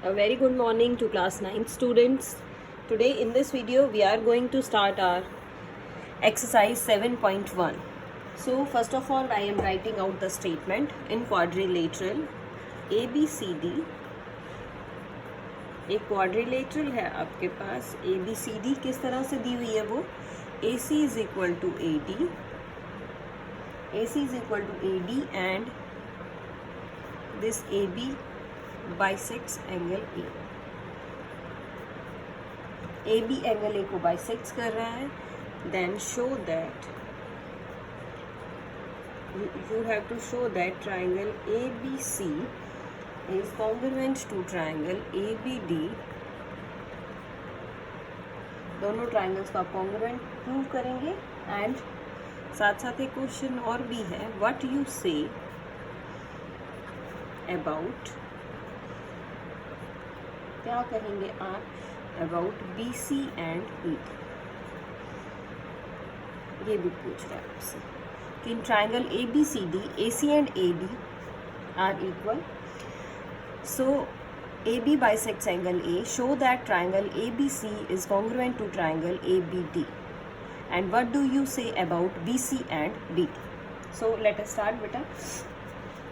A very good morning to class 9 students. Today in this video we are going to start our exercise 7.1. So first of all I am writing out the statement in quadrilateral ABCD. एक quadrilateral है आपके पास ABCD किस तरह से दी हुई है वो AC is equal to AD, AC is equal to AD and this AB bisects angle A. AB angle A को bisects कर रहा है. Then show that you have to show that triangle ABC is congruent to triangle ABD. दोनों triangles को आप congruent prove करेंगे. And साथ साथ एक क्वेश्चन और भी है, what you say about, क्या कहेंगे आप अबाउट BC एंड ED. ये भी पूछ रहा है आपसे कि in triangle ABCD AC and AD are equal. So AB bisects angle A. Show that triangle ABC is congruent to triangle ABD. And what do you say about BC and BD? So let us start, beta.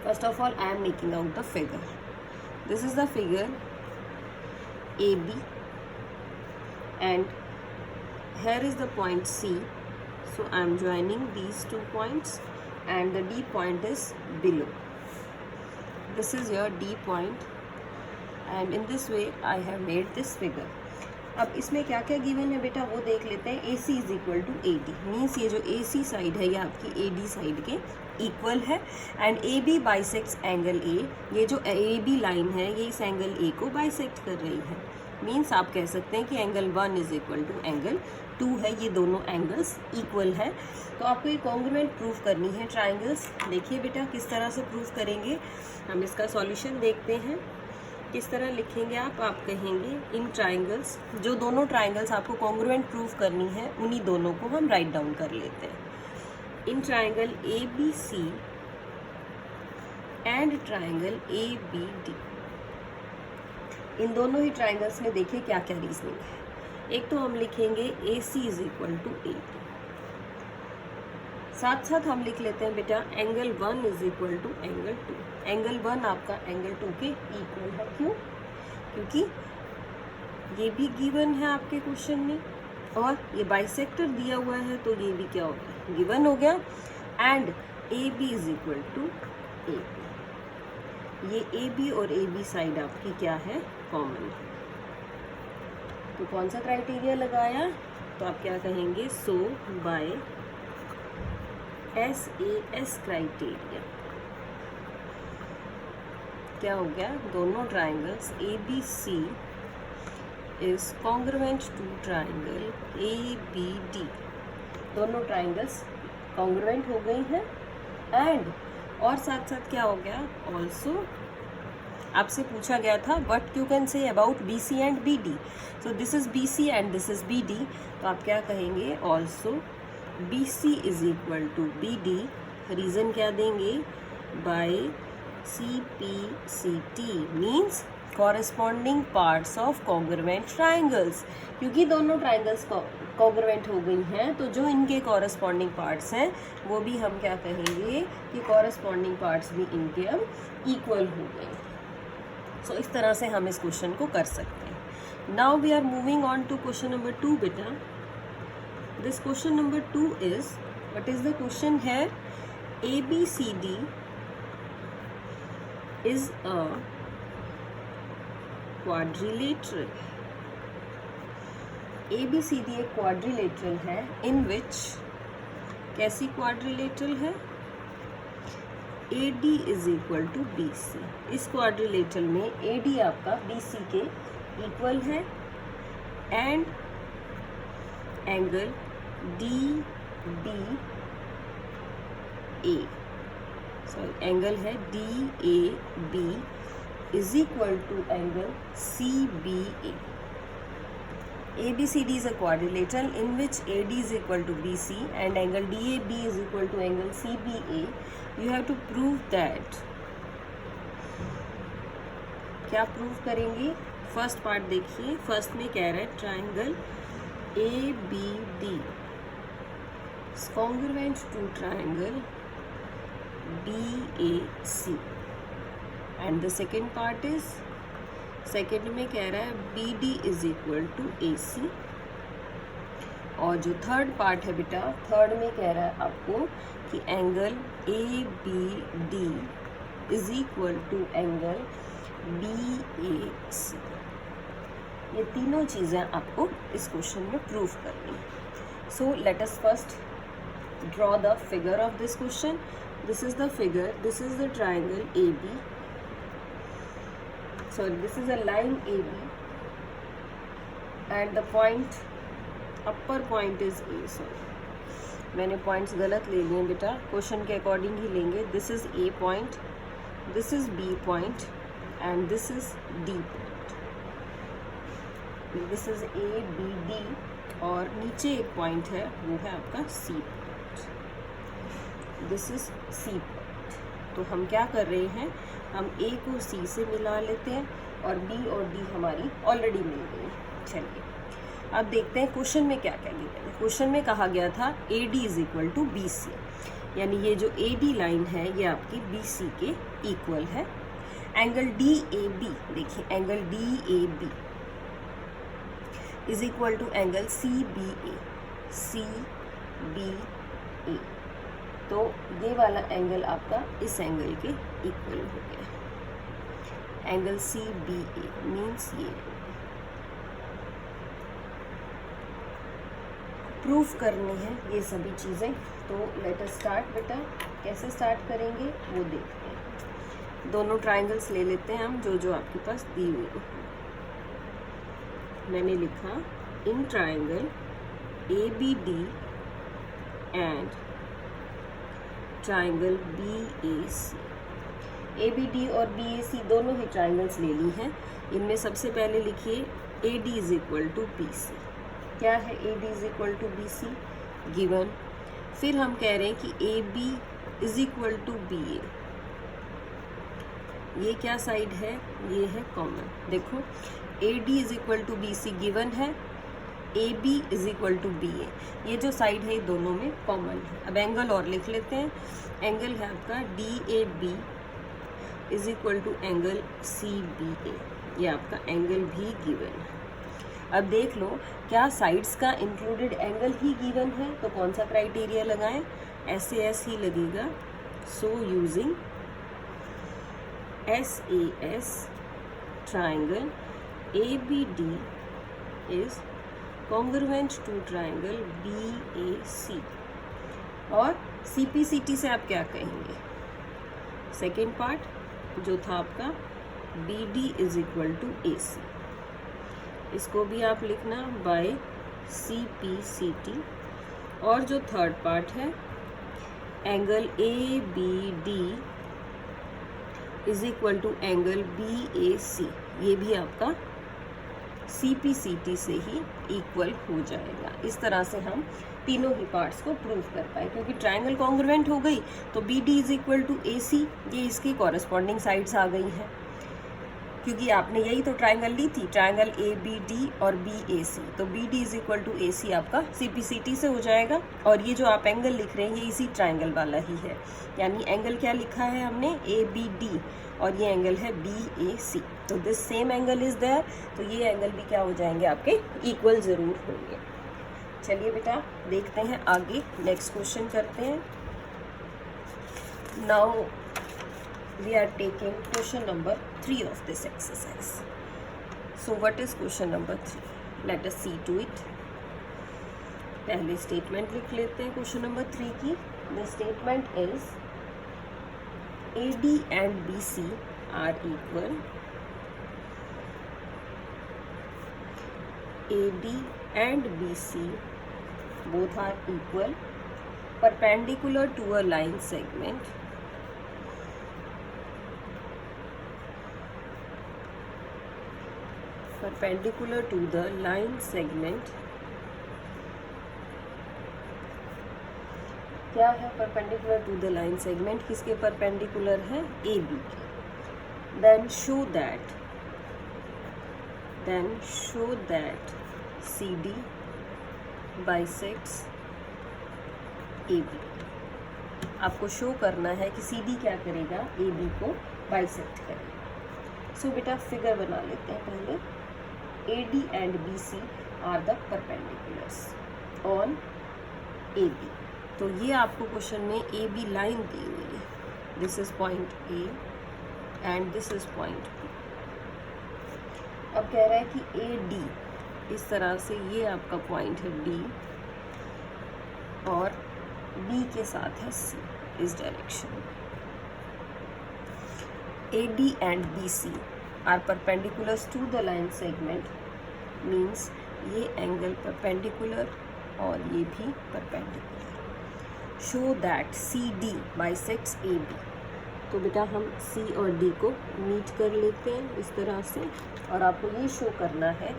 First of all, I am making out the figure. This is the figure AB and here is the point C. So I am joining these two points and the D point is below. This is your D point and in this way I have made this figure. अब इसमें क्या क्या given है बेटा वो देख लेते हैं. AC is equal to AD means ये जो AC साइड है ये आपकी AD साइड के इक्वल है and AB bisects angle A. ये जो AB लाइन है ये इस एंगल A को बाइसेक्ट कर रही है. मीन्स आप कह सकते हैं कि angle 1 is equal to angle 2 है. ये दोनों एंगल्स इक्वल है. तो आपको ये कॉन्ग्रुएंट प्रूव करनी है ट्राइंगल्स. देखिए बेटा किस तरह से प्रूव करेंगे. हम इसका सॉल्यूशन देखते हैं. किस तरह लिखेंगे आप कहेंगे इन ट्राइंगल्स, जो दोनों ट्राइंगल्स आपको कॉन्ग्रुएंट प्रूव करनी है उन्हीं दोनों को हम राइट डाउन कर लेते हैं. इन triangle ABC and triangle ABD, इन दोनों ही ट्राइंगल्स में देखिए क्या क्या रीजनिंग है. एक तो हम लिखेंगे AC is equal to AD. साथ साथ हम लिख लेते हैं बेटा angle 1 is equal to angle 2. Angle 1 आपका एंगल 2 के इक्वल है. क्यों? क्योंकि ये भी गिवन है आपके क्वेश्चन में और ये बाइसेक्टर दिया हुआ है तो ये भी क्या हो गया गिवन हो गया. And AB is equal to AB. ये AB और AB साइड आपकी क्या है कॉमन है. तो कौन सा क्राइटेरिया लगाया तो आप क्या कहेंगे सो बाय SAS क्राइटेरिया क्या हो गया दोनों triangles ABC is congruent to triangle ABD. दोनों ट्राइंगल्स कॉन्ग्रुएंट हो गई हैं एंड और साथ साथ क्या हो गया ऑल्सो आपसे पूछा गया था what you can say about BC and BD. So this is BC and this is BD. तो आप क्या कहेंगे also BC is equal to BD. Reason क्या देंगे by CPCT means corresponding parts of congruent triangles. क्योंकि दोनों triangles congruent हो गई हैं तो जो इनके कॉरेस्पॉन्डिंग पार्ट्स हैं वो भी हम क्या कहेंगे कि कॉरेस्पॉन्डिंग पार्ट्स भी इनके अब इक्वल हो गए. सो इस तरह से हम इस क्वेश्चन को कर सकते हैं. Now we are moving on to question number 2 बेटा. This question number 2 is, what is the question here? ABCD is a quadrilateral. ABCD एक quadrilateral है in which कैसी quadrilateral है AD is equal to BC. इस quadrilateral में AD आपका BC के equal है and angle DBA, sorry angle है DAB is equal to angle CBA. ABCD is a quadrilateral in which AD is equal to BC and angle DAB is equal to angle CBA. You have to prove that क्या prove करेंगे? First part देखिए, first में कह रहा है triangle ABD is congruent to triangle BAC and the second part is, second में कह रहा है BD is equal to AC, और जो थर्ड पार्ट है बेटा, थर्ड में कह रहा है आपको कि angle ABD is equal to angle BAC। ये तीनों चीज़ें आपको इस क्वेश्चन में प्रूव करनी है। सो let us first draw the figure of this question. This is the figure, this is the triangle AB, sorry, this is a line AB and the point, upper point is A। sorry, मैंने points गलत ले लिए बेटा, question के according ही लेंगे। This is A point, this is B point and this is D point. This is ABD और नीचे एक पॉइंट है, वो है आपका C point. This is C point. तो हम क्या कर रहे हैं, हम A को C से मिला लेते हैं और B और D हमारी ऑलरेडी मिल गई। चलिए अब देखते हैं क्वेश्चन में क्या क्या गिवन है। क्वेश्चन में कहा गया था AD is equal to BC, यानी ये जो AD लाइन है ये आपकी BC के इक्वल है। एंगल DAB, देखिए angle DAB is equal to angle CBA, CBA। तो ये वाला एंगल आपका इस एंगल के इक्वल हो गया। एंगल CBA मीन्स ये। प्रूफ करनी है ये सभी चीज़ें, तो लेट अस स्टार्ट बेटा। कैसे स्टार्ट करेंगे वो देखते हैं। दोनों ट्राइंगल्स ले लेते हैं हम जो जो आपके पास दी हुई है। मैंने लिखा in triangle ABD and triangle BAC। ABD और BAC दोनों ही ट्राइंगल्स ले ली हैं। इनमें सबसे पहले लिखिए AD is equal to BC। क्या है AD is equal to BC? Given. फिर हम कह रहे हैं कि AB is equal to BA। ये क्या साइड है? ये है कॉमन। देखो AD is equal to BC given है, AB is equal to BA, ये जो साइड है ये दोनों में कॉमन है। अब एंगल और लिख लेते हैं। एंगल है आपका DAB is equal to angle CBA, ये आपका एंगल भी गिवन है। अब देख लो क्या साइड्स का इंक्लूडेड एंगल ही गिवन है, तो कौन सा क्राइटेरिया लगाएं? SAS ही लगेगा। So using SAS triangle ABD is congruent to triangle BAC। और CPCT से आप क्या कहेंगे? सेकेंड पार्ट जो था आपका BD is equal to AC, इसको भी आप लिखना बाय CPCT। और जो थर्ड पार्ट है angle ABD is equal to angle BAC, ये भी आपका CPCT से ही इक्वल हो जाएगा। इस तरह से हम तीनों ही पार्ट्स को प्रूव कर पाए, क्योंकि ट्राइंगल कॉन्ग्रुएंट हो गई तो BD is equal to AC, ये इसकी कॉरेस्पॉन्डिंग साइड्स आ गई हैं। क्योंकि आपने यही तो ट्राइंगल ली थी, ट्राइंगल ABD और BAC, तो BD is equal to AC आपका CPCT से हो जाएगा। और ये जो आप एंगल लिख रहे हैं ये इसी ट्राइंगल वाला ही है, यानी एंगल क्या लिखा है हमने? ABD, और ये एंगल है BAC। तो this same angle is there, तो ये एंगल भी क्या हो जाएंगे आपके? इक्वल ज़रूर होंगे। चलिए बेटा देखते हैं आगे, नेक्स्ट क्वेश्चन करते हैं। Now we are taking question number 3 of this exercise. So what is question number 3? Let us see to it. पहले स्टेटमेंट लिख लेते हैं क्वेश्चन नंबर 3 की। The statement is AD and BC are equal. AD and BC both are equal, perpendicular to a line segment. Perpendicular to the line segment. क्या है perpendicular to the line segment? किसके perpendicular है? AB के। Then show that then show that CD bisects AB. आपको show करना है कि CD क्या करेगा, AB को बाइसेक्ट करेगा. सो बेटा फिगर बना लेते हैं पहले. AD and BC are the perpendiculars on AB. तो ये आपको क्वेश्चन में AB लाइन दी हुई है. This is point A and this is point B. अब कह रहा है कि AD इस तरह से, ये आपका पॉइंट है D और B के साथ है C इस डायरेक्शन में. AD and BC are perpendiculars to the line segment, means ये एंगल परपेंडिकुलर और ये भी perpendicular. Show that CD bisects AB. तो बेटा हम C और D को मीट कर लेते हैं इस तरह से, और आपको ये शो करना है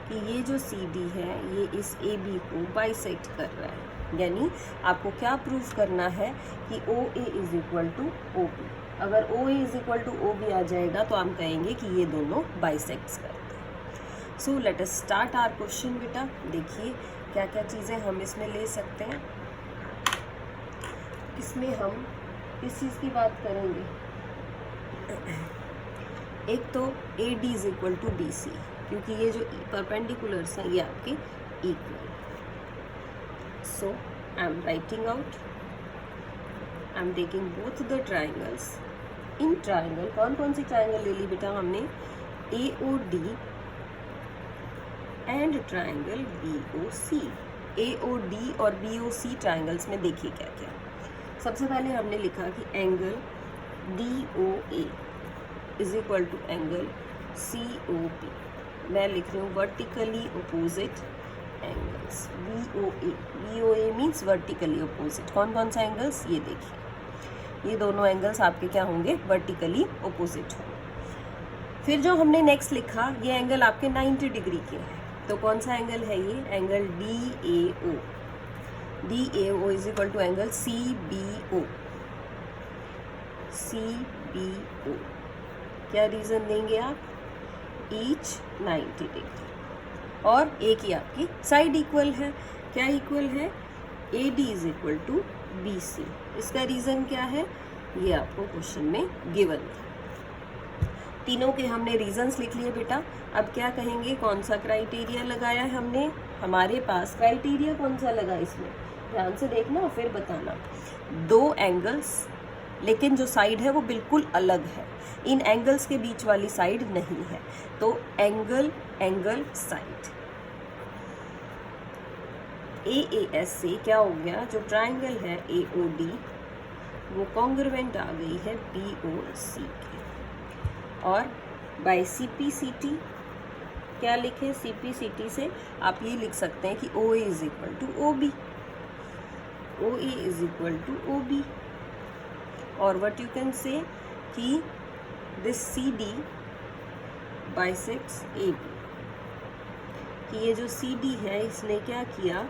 कि ये जो CD है ये इस AB को बाइसेक्ट कर रहा है. यानी आपको क्या प्रूफ करना है कि OA is equal to OB. अगर OA is equal to OB आ जाएगा तो हम कहेंगे कि ये दोनों बाइसेक्ट्स करते हैं. So let us start our question. बेटा देखिए क्या क्या चीज़ें हम इसमें ले सकते हैं. इसमें हम किस चीज़ की बात करेंगे. एक तो AD is equal to BC, क्योंकि ये जो परपेंडिकुलर्स हैं ये आपके equal. So I am writing out, I am taking both the triangles. इन ट्राइंगल कौन कौन सी ट्राइंगल ले ली बेटा हमने, AOD and triangle BOC. AOD और BOC ट्राइंगल्स में देखिए क्या क्या. सबसे पहले हमने लिखा कि angle DOA is equal to angle COP. मैं लिख रही हूँ vertically opposite angles. BOA means vertically opposite. कौन कौन सा एंगल्स, ये देखिए ये दोनों एंगल्स आपके क्या होंगे, वर्टिकली अपोजिट होंगे. फिर जो हमने नेक्स्ट लिखा, ये एंगल आपके 90 डिग्री के हैं. तो कौन सा एंगल है ये, angle DAO. DAO is equal to angle CBO. CBO क्या रीज़न देंगे आप, ईच 90 डिग्री. और एक ही आपकी साइड इक्वल है. क्या इक्वल है, AD is equal to BC. इसका रीज़न क्या है, ये आपको क्वेश्चन में गिवन था. तीनों के हमने रीजंस लिख लिए बेटा. अब क्या कहेंगे, कौन सा क्राइटेरिया लगाया है हमने. हमारे पास क्राइटेरिया कौन सा लगा, इसमें ध्यान से देखना और फिर बताना. दो एंगल्स, लेकिन जो साइड है वो बिल्कुल अलग है. इन एंगल्स के बीच वाली साइड नहीं है. तो एंगल एंगल साइड. AAS से क्या हो गया, जो ट्राइंगल है AOD वो कॉन्ग्रुएंट आ गई है BOC के. और बाय CPCT क्या लिखे, CPCT से आप ये लिख सकते हैं कि OA is equal to OB. OA is equal to OB. और व्हाट यू कैन से कि दिस CD बाइसेक्ट्स AB. कि ये जो CD है इसने क्या किया,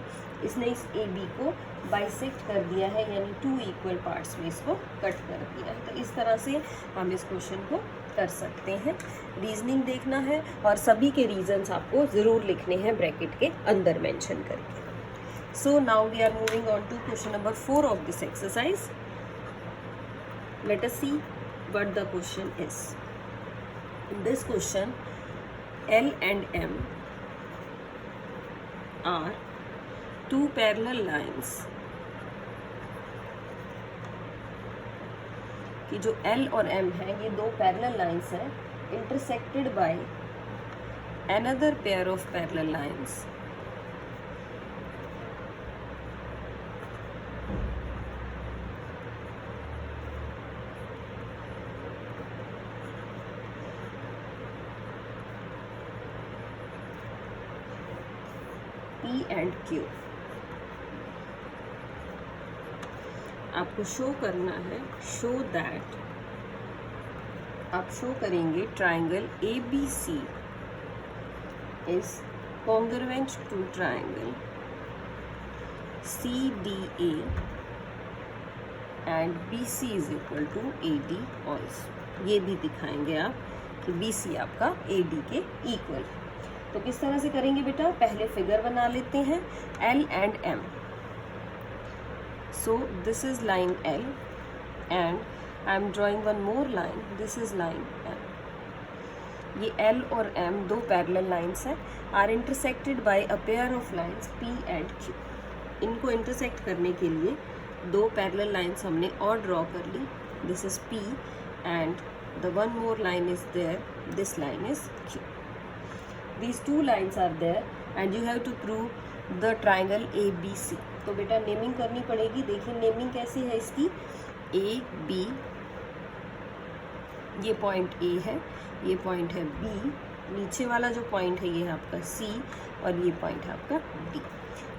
इसने इस AB को बाइसेक्ट कर दिया है, यानी 2 इक्वल पार्ट्स में इसको कट कर दिया है. तो इस तरह से हम इस क्वेश्चन को कर सकते हैं. रीजनिंग देखना है और सभी के रीजंस आपको ज़रूर लिखने हैं ब्रैकेट के अंदर मेंशन करके. So now we are moving on to question number 4 of this exercise. Let us see what the question is. In this question, L and M are two parallel lines. कि जो L और M है ये दो parallel lines हैं, intersected by another pair of parallel lines. P and Q. आपको show करना है, शो दैट, आप शो करेंगे triangle ABC is congruent to triangle CDA and BC is equal to AD also. ये भी दिखाएंगे आप कि BC आपका AD के इक्वल है. तो किस तरह से करेंगे बेटा, पहले फिगर बना लेते हैं L and M. So this is line L and I am drawing one more line. This is line M. ये L और M दो पैरेलल लाइंस हैं, are intersected by a pair of lines P and Q. इनको intersect करने के लिए दो parallel lines हमने और ड्रॉ कर ली. This is P and the one more line is there. This line is Q. These two lines are there and you have to prove the triangle ABC. तो बेटा naming करनी पड़ेगी. देखिए naming कैसी है इसकी, A B, ये point A है, ये पॉइंट है B, नीचे वाला जो पॉइंट है ये है आपका C और ये पॉइंट है आपका D.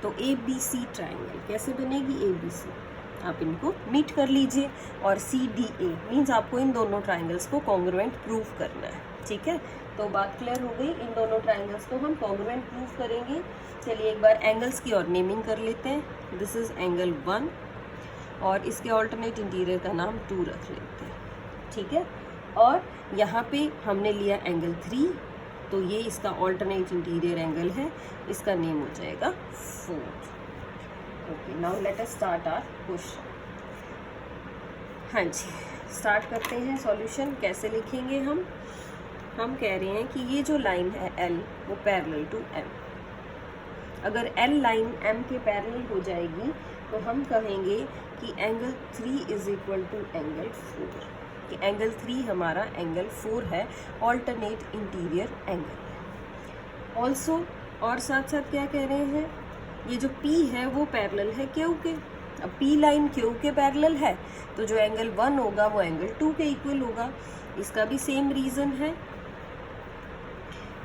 तो ABC ट्राइंगल कैसे बनेगी, ABC आप इनको मीट कर लीजिए और CDA मीन्स आपको इन दोनों ट्राइंगल्स को कॉन्ग्रुएंट प्रूव करना है. ठीक है, तो बात क्लियर हो गई. इन दोनों ट्राइंगल्स को हम कॉन्ग्रुएंट प्रूव करेंगे. चलिए एक बार एंगल्स की और नेमिंग कर लेते हैं. दिस इज एंगल 1 और इसके ऑल्टरनेट इंटीरियर का नाम 2 रख लेते हैं. ठीक है, और यहाँ पे हमने लिया एंगल 3, तो ये इसका ऑल्टरनेट इंटीरियर एंगल है, इसका नेम हो जाएगा 4. Okay, now let us start our question. हाँ जी, स्टार्ट करते हैं सॉल्यूशन. कैसे लिखेंगे हम कह रहे हैं कि ये जो लाइन है L वो पैरेलल टू M. अगर L लाइन M के पैरेलल हो जाएगी तो हम कहेंगे कि angle 3 is equal to angle 4, कि एंगल 3 हमारा एंगल 4 है, ऑल्टरनेट इंटीरियर एंगल है. ऑल्सो और साथ साथ क्या कह रहे हैं, ये जो P है वो पैरेलल है Q के. अब P लाइन Q के पैरेलल है तो जो एंगल 1 होगा वो एंगल 2 के इक्वल होगा. इसका भी सेम रीज़न है.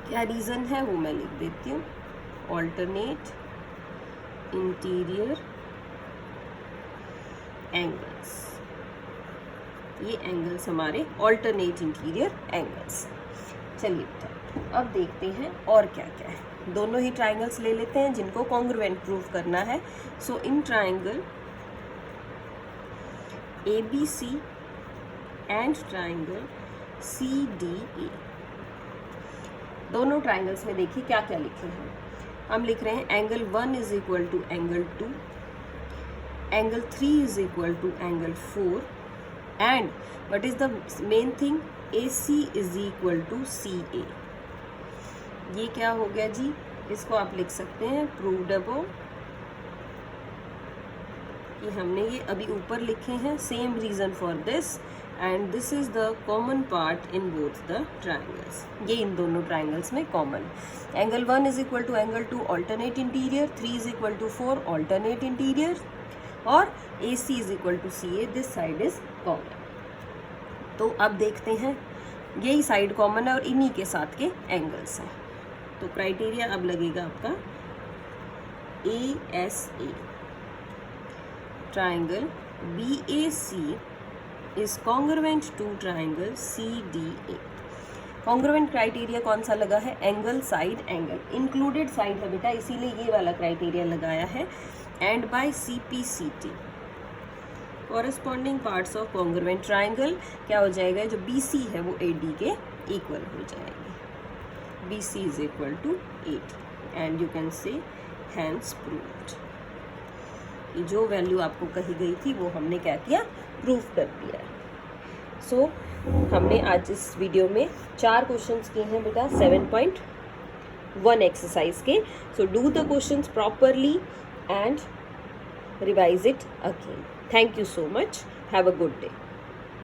क्या रीज़न है वो मैं लिख देती हूँ, ऑल्टरनेट इंटीरियर एंगल्स. ये एंगल्स हमारे ऑल्टरनेट इंटीरियर एंगल्स. चलिए बेटा अब देखते हैं और क्या क्या है. दोनों ही ट्राइंगल्स ले लेते हैं जिनको कॉन्ग्रुएंट प्रूव करना है. So in triangle ABC and triangle CDA, दोनों ट्राइंगल्स में देखिए क्या क्या लिखे हैं. हम लिख रहे हैं angle 1 is equal to angle 2, angle 3 is equal to angle 4 and what is the main thing, AC is equal to CA. ये क्या हो गया जी, इसको आप लिख सकते हैं प्रूव्ड अबव, कि हमने ये अभी ऊपर लिखे हैं. Same reason for this and this is the common part in both the triangles. ये इन दोनों ट्राइंगल्स में common. Angle 1 is equal to angle 2 alternate interior, 3 is equal to 4 alternate interior और AC is equal to CA. This side is common. तो अब देखते हैं, यही साइड कॉमन है और इन्हीं के साथ के एंगल्स हैं. तो क्राइटेरिया अब लगेगा आपका ASA. Triangle BAC is congruent to triangle CDA. Congruent criteria कौन सा लगा है, angle side angle, included side है बेटा, इसीलिए ये वाला क्राइटेरिया लगाया है. And by CPCT corresponding parts of congruent triangle क्या हो जाएगा, जो BC है वो AD के इक्वल हो जाएगी. BC is equal to 8 and you can say hence proved. जो वैल्यू आपको कही गई थी वो हमने क्या किया, प्रूव कर दिया है. सो हमने आज इस वीडियो में 4 क्वेश्चंस किए हैं बेटा 7.1 एक्सरसाइज के. So do the questions properly and revise it again. Thank you so much. Have a good day.